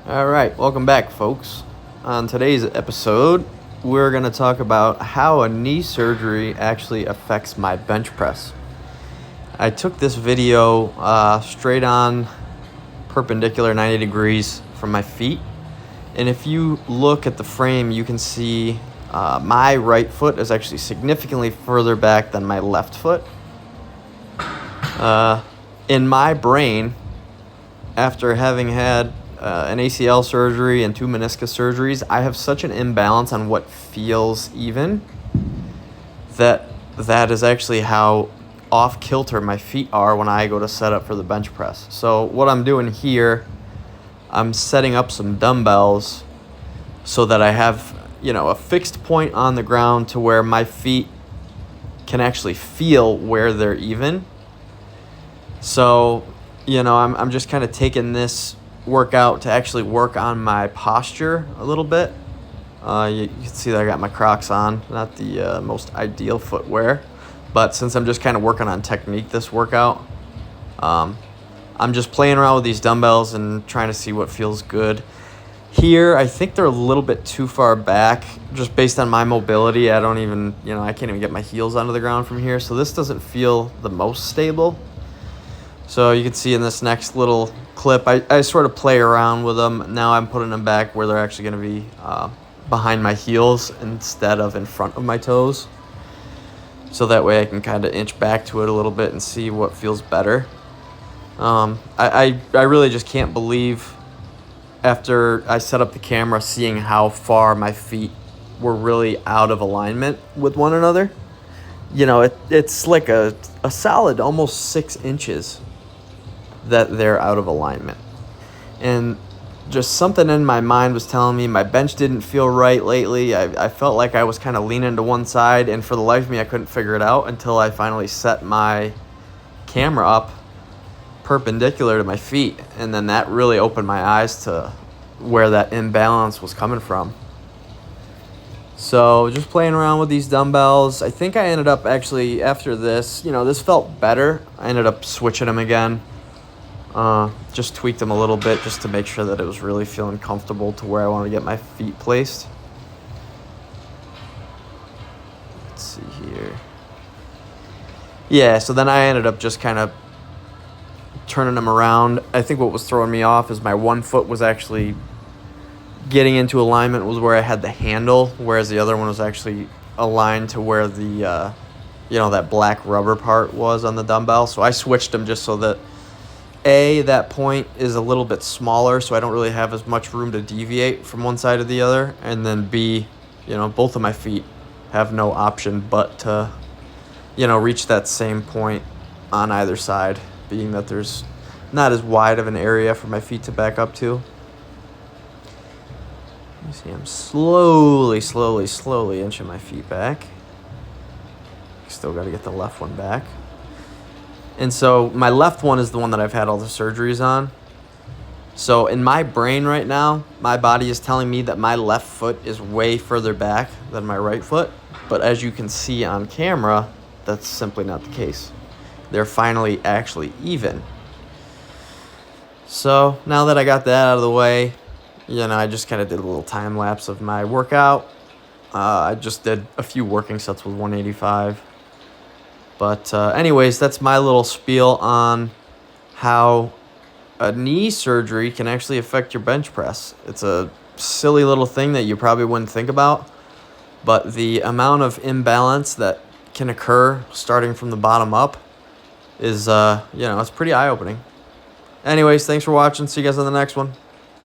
All right, welcome back, folks. On today's episode, we're going to talk about how a knee surgery actually affects my bench press. I took this video straight on perpendicular 90 degrees from my feet. And if you look at the frame, you can see my right foot is actually significantly further back than my left foot. In my brain, after having had an ACL surgery and 2 meniscus surgeries, I have such an imbalance on what feels even that is actually how off kilter my feet are when I go to set up for the bench press. So what I'm doing here, I'm setting up some dumbbells so that I have, a fixed point on the ground to where my feet can actually feel where they're even. So, I'm just kind of taking this workout to actually work on my posture a little bit. You can see that I got my Crocs on, not the most ideal footwear, but since I'm just kind of working on technique this workout, I'm just playing around with these dumbbells and trying to see what feels good. Here, I think they're a little bit too far back, just based on my mobility. I can't even get my heels onto the ground from here, so this doesn't feel the most stable. So you can see in this next little clip, I sort of play around with them. Now I'm putting them back where they're actually going to be behind my heels instead of in front of my toes. So that way I can kind of inch back to it a little bit and see what feels better. I really just can't believe, after I set up the camera, seeing how far my feet were really out of alignment with one another. It's like a solid almost 6 inches that they're out of alignment. And just something in my mind was telling me my bench didn't feel right lately. I felt like I was kind of leaning to one side, and for the life of me, I couldn't figure it out until I finally set my camera up perpendicular to my feet. And then that really opened my eyes to where that imbalance was coming from. So just playing around with these dumbbells. I think I ended up actually, after this, this felt better. I ended up switching them again. Just tweaked them a little bit just to make sure that it was really feeling comfortable to where I wanted to get my feet placed. Let's see here. Yeah, so then I ended up just kind of turning them around. I think what was throwing me off is my one foot was actually getting into alignment was where I had the handle, whereas the other one was actually aligned to where the, that black rubber part was on the dumbbell. So I switched them just so that that point is a little bit smaller, so I don't really have as much room to deviate from one side or the other. And then B, both of my feet have no option but to, reach that same point on either side, being that there's not as wide of an area for my feet to back up to. You see I'm slowly inching my feet back. Still got to get the left one back. And so my left one is the one that I've had all the surgeries on. So in my brain right now, my body is telling me that my left foot is way further back than my right foot. But as you can see on camera, that's simply not the case. They're finally actually even. So now that I got that out of the way, I just kind of did a little time lapse of my workout. I just did a few working sets with 185. But anyways, that's my little spiel on how a knee surgery can actually affect your bench press. It's a silly little thing that you probably wouldn't think about, but the amount of imbalance that can occur starting from the bottom up is, it's pretty eye-opening. Anyways, thanks for watching. See you guys on the next one.